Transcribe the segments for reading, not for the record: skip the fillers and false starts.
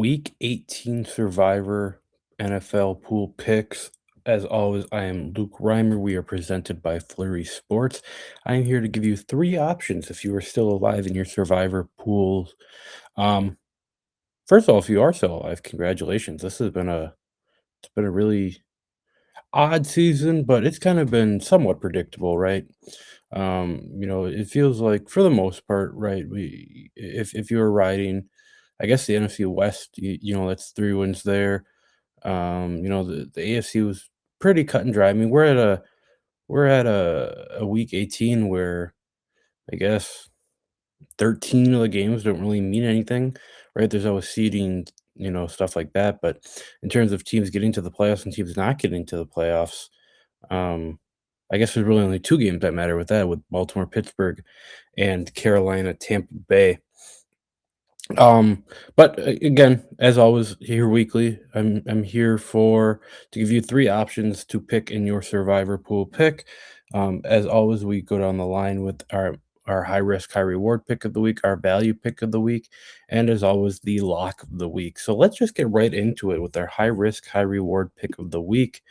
Week 18 Survivor NFL pool picks. As always, I am Luke Reimer. We are presented by Flurry Sports. I am here to give you three options if you are still alive in your Survivor pools. Um, First of all, if you are still alive, congratulations. It's been a really odd season, but it's kind of been somewhat predictable, right? It feels like for the most part, right? If you're riding, I guess the NFC West, that's 3 wins there. The AFC was pretty cut and dry. I mean, we're at a week 18 where I guess 13 of the games don't really mean anything, right? There's always seeding, stuff like that. But in terms of teams getting to the playoffs and teams not getting to the playoffs, um, I guess there's really only 2 games that matter with that, with Baltimore, Pittsburgh, and Carolina, Tampa Bay. But again, as always, here weekly, I'm here for to give you 3 options to pick in your survivor pool pick. As always, we go down the line with our high risk, high reward pick of the week, our value pick of the week, and as always, the lock of the week. So let's just get right into it with our high risk, high reward pick of the week.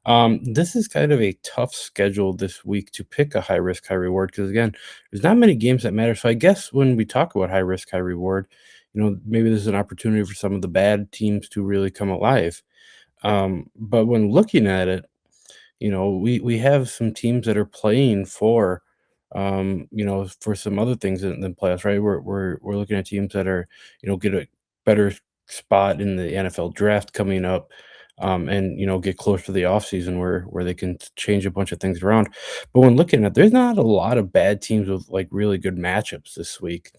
This is kind of a tough schedule this week to pick a high risk, high reward because again, there's not many games that matter. So I guess when we talk about high risk, high reward, maybe this is an opportunity for some of the bad teams to really come alive. But when looking at it, we have some teams that are playing for some other things than playoffs, right? We're looking at teams that are, get a better spot in the NFL draft coming up, and get close to the offseason where they can change a bunch of things around. But when looking at, there's not a lot of bad teams with like really good matchups this week.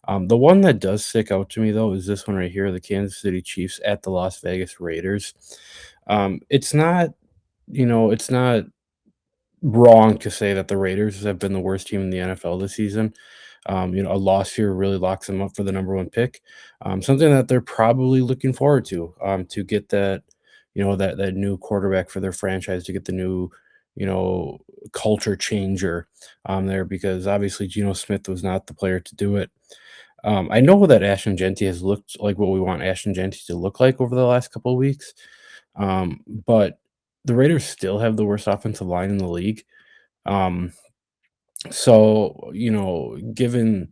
The one that does stick out to me though is this one right here: the Kansas City Chiefs at the Las Vegas Raiders. It's not wrong to say that the Raiders have been the worst team in the NFL this season. A loss here really locks them up for the number one pick. Something that they're probably looking forward to get that, that new quarterback for their franchise, to get the new, you know, culture changer there, because obviously Geno Smith was not the player to do it. I know that Ashton Genty has looked like what we want Ashton Genty to look like over the last couple of weeks, but the Raiders still have the worst offensive line in the league. Um, given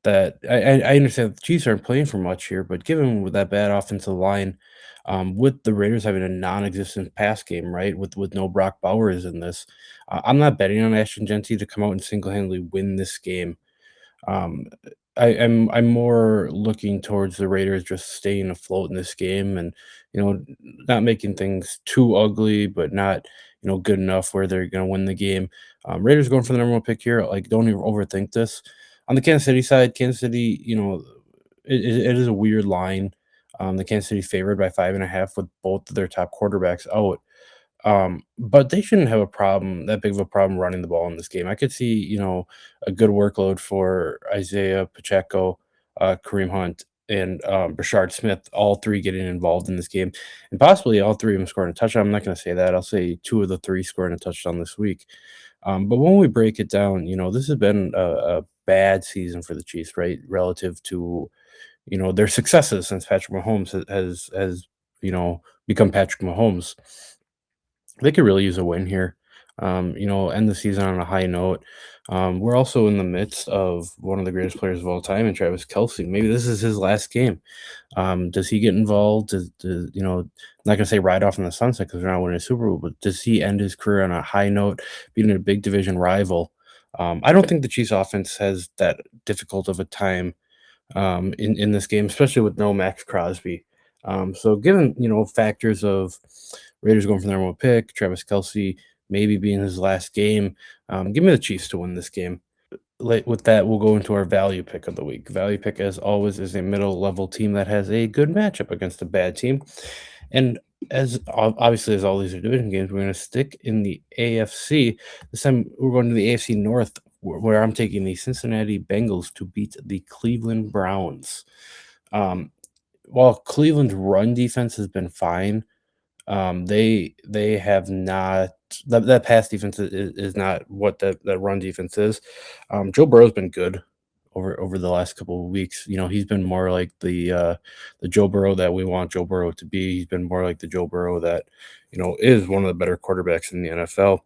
that I understand that the Chiefs aren't playing for much here, but given with that bad offensive line, with the Raiders having a non-existent pass game, right, with no Brock Bowers in this, I'm not betting on Ashton Genty to come out and single-handedly win this game. Um, I'm more looking towards the Raiders just staying afloat in this game and, not making things too ugly, but not, good enough where they're gonna win the game. Raiders going for the number one pick here. Like, don't even overthink this. On the Kansas City side, Kansas City, it is a weird line. The Kansas City favored by 5.5 with both of their top quarterbacks out. But they shouldn't have that big of a problem running the ball in this game. I could see, a good workload for Isaiah Pacheco, Kareem Hunt, and Brashard Smith, all three getting involved in this game, and possibly all three of them scoring a touchdown. I'm not going to say that. I'll say two of the three scoring a touchdown this week. But when we break it down, this has been a bad season for the Chiefs, right? Relative to, their successes since Patrick Mahomes has become Patrick Mahomes. They could really use a win here. End the season on a high note. We're also in the midst of one of the greatest players of all time, and Travis Kelsey. Maybe this is his last game. Does he get involved? I'm not gonna say ride off in the sunset because they're not winning a Super Bowl, but does he end his career on a high note, beating a big division rival? I don't think the Chiefs offense has that difficult of a time in this game, especially with no Max Crosby. So given factors of Raiders going for the number one pick, Travis Kelsey maybe being his last game, give me the Chiefs to win this game. With that, we'll go into our value pick of the week. Value pick, as always, is a middle level team that has a good matchup against a bad team. And obviously, as all these are division games, we're going to stick in the AFC. This time, we're going to the AFC North, where I'm taking the Cincinnati Bengals to beat the Cleveland Browns. Um, while Cleveland's run defense has been fine, they have not that pass defense is not what that run defense is. Joe Burrow's been good over the last couple of weeks. You know, he's been more like the Joe Burrow that we want Joe Burrow to be. He's been more like the Joe Burrow that, you know, is one of the better quarterbacks in the NFL.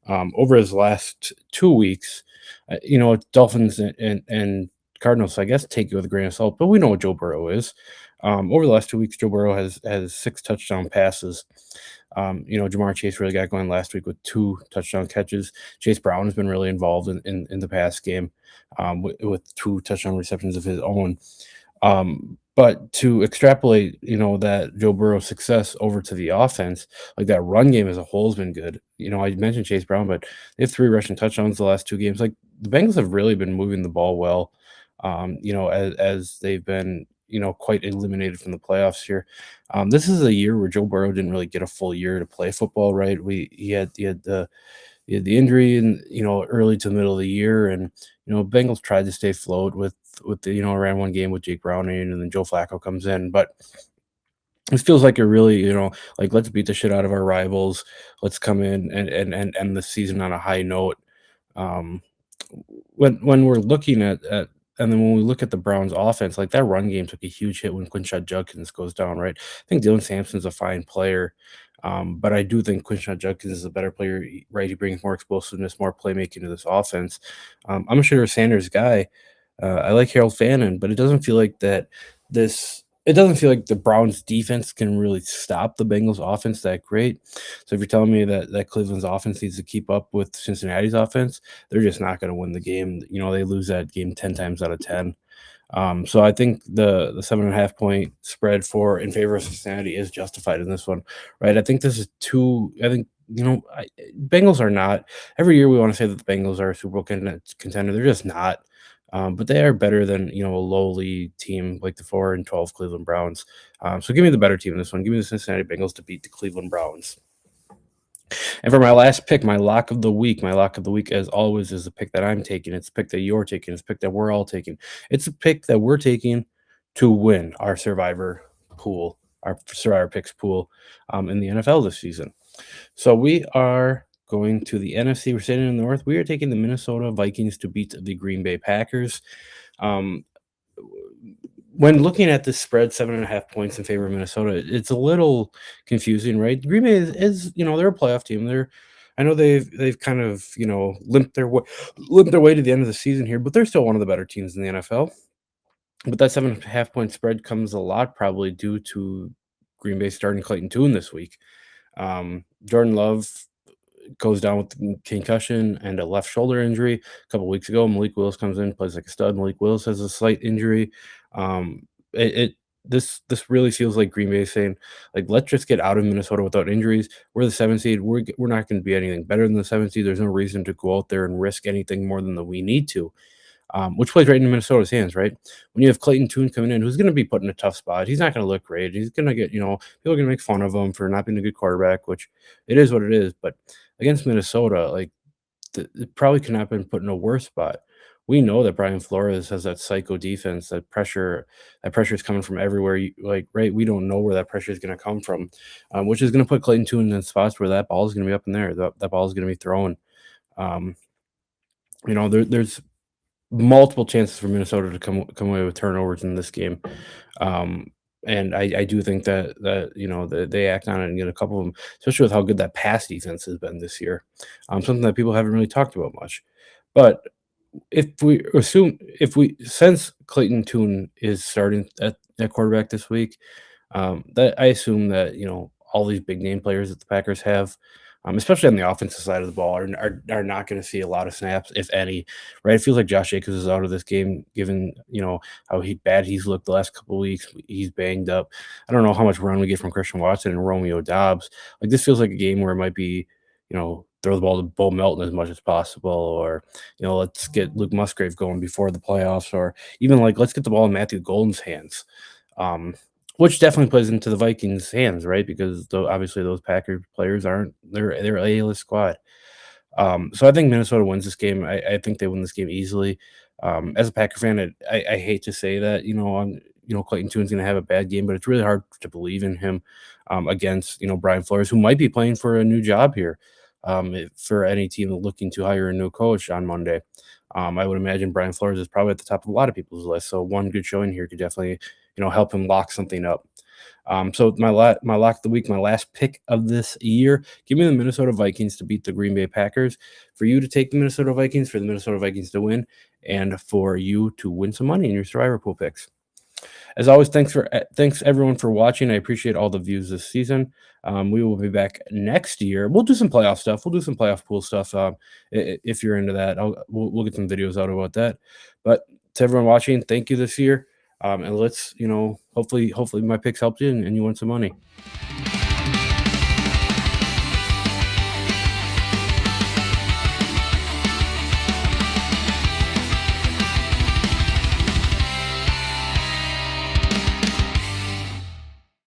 Over his last 2 weeks, you know, Dolphins and Cardinals, I guess, take it with a grain of salt, but we know what Joe Burrow is. Over the last 2 weeks, Joe Burrow has 6 touchdown passes. You know, Jamar Chase really got going last week with 2 touchdown catches. Chase Brown has been really involved in the pass game, with 2 touchdown receptions of his own. But to extrapolate, you know, that Joe Burrow's success over to the offense, like that run game as a whole has been good. You know, I mentioned Chase Brown, but they have 3 rushing touchdowns the last 2 games. Like the Bengals have really been moving the ball well. You know, as they've been, you know, quite eliminated from the playoffs here. This is a year where Joe Burrow didn't really get a full year to play football, right? He had the injury and, you know, early to the middle of the year, and, you know, Bengals tried to stay afloat with the, you know, around one game with Jake Browning, and then Joe Flacco comes in, but it feels like a really, you know, like, let's beat the shit out of our rivals. Let's come in and end the season on a high note. Um, when we're looking at and then when we look at the Browns offense, like that run game took a huge hit when Quinshot Judkins goes down, right? I think Dylan Sampson's a fine player. But I do think Quinshot Judkins is a better player, right? He brings more explosiveness, more playmaking to this offense. I'm a Shedeur Sanders guy. I like Harold Fannin, but it doesn't feel like that. It doesn't feel like the Browns defense can really stop the Bengals offense that great. So if you're telling me that Cleveland's offense needs to keep up with Cincinnati's offense, they're just not going to win the game. You know, they lose that game 10 times out of 10. So I think the 7.5 point spread for in favor of Cincinnati is justified in this one, right? I think this is too. I think, you know, Bengals are not. Every year we want to say that the Bengals are a Super Bowl contender. They're just not. But they are better than, you know, a lowly team like the 4-12 Cleveland Browns. So give me the better team in this one. Give me the Cincinnati Bengals to beat the Cleveland Browns. And for my last pick, my lock of the week, as always, is the pick that I'm taking. It's a pick that you're taking. It's a pick that we're all taking. It's a pick that we're taking to win our Survivor pool, our Survivor picks pool, in the NFL this season. So we are going to the NFC. We're sitting in the North. We are taking the Minnesota Vikings to beat the Green Bay Packers. Um, when looking at this spread, 7.5 points in favor of Minnesota, it's a little confusing, right? Green Bay is, you know, they're a playoff team. I know they've kind of, you know, limped their way to the end of the season here, but they're still one of the better teams in the NFL. But that 7.5 point spread comes a lot probably due to Green Bay starting Clayton Tune this week. Jordan Love goes down with concussion and a left shoulder injury a couple weeks ago. Malik Willis comes in, plays like a stud. Malik Willis has a slight injury. It this really feels like Green Bay saying, like, let's just get out of Minnesota without injuries. We're the 7th seed. We're not going to be anything better than the 7th seed. There's no reason to go out there and risk anything more than that we need to. Which plays right into Minnesota's hands, right? When you have Clayton Tune coming in, who's going to be put in a tough spot, he's not going to look great. He's going to get, you know, people are going to make fun of him for not being a good quarterback, which it is what it is. But against Minnesota, like, it probably could not have been put in a worse spot. We know that Brian Flores has that psycho defense, that pressure is coming from everywhere. Like, right? We don't know where that pressure is going to come from, which is going to put Clayton Tune in spots where that ball is going to be up in there. That ball is going to be thrown. Um, you know, there's multiple chances for Minnesota to come away with turnovers in this game. Um, and I do think that you know that they act on it and get a couple of them, especially with how good that pass defense has been this year. Something that people haven't really talked about much. But if we since Clayton Tune is starting at quarterback this week, that I assume that, you know, all these big name players that the Packers have, especially on the offensive side of the ball, are not going to see a lot of snaps, if any. Right? It feels like Josh Jacobs is out of this game, given, you know, how bad he's looked the last couple of weeks. He's banged up. I don't know how much run we get from Christian Watson and Romeo Dobbs. Like, this feels like a game where it might be, you know, throw the ball to Bo Melton as much as possible, or, you know, let's get Luke Musgrave going before the playoffs, or even like let's get the ball in Matthew Golden's hands. Um, which definitely plays into the Vikings' hands, right? Because obviously those Packers players aren't they're A-list squad. So I think Minnesota wins this game. I think they win this game easily. As a Packer fan, I hate to say that, you know, Clayton Tune's going to have a bad game, but it's really hard to believe in him against, you know, Brian Flores, who might be playing for a new job here, for any team looking to hire a new coach on Monday. I would imagine Brian Flores is probably at the top of a lot of people's list. So one good showing here could definitely, help him lock something up. So my lock of the week, my last pick of this year, give me the Minnesota Vikings to beat the Green Bay Packers. For you to take the Minnesota Vikings, for the Minnesota Vikings to win, and for you to win some money in your Survivor Pool picks. As always, thanks everyone for watching. I appreciate all the views this season. We will be back next year. We'll do some playoff stuff. We'll do some playoff pool stuff. If you're into that, we'll get some videos out about that. But to everyone watching, thank you this year. And let's hopefully my picks helped you and you won some money.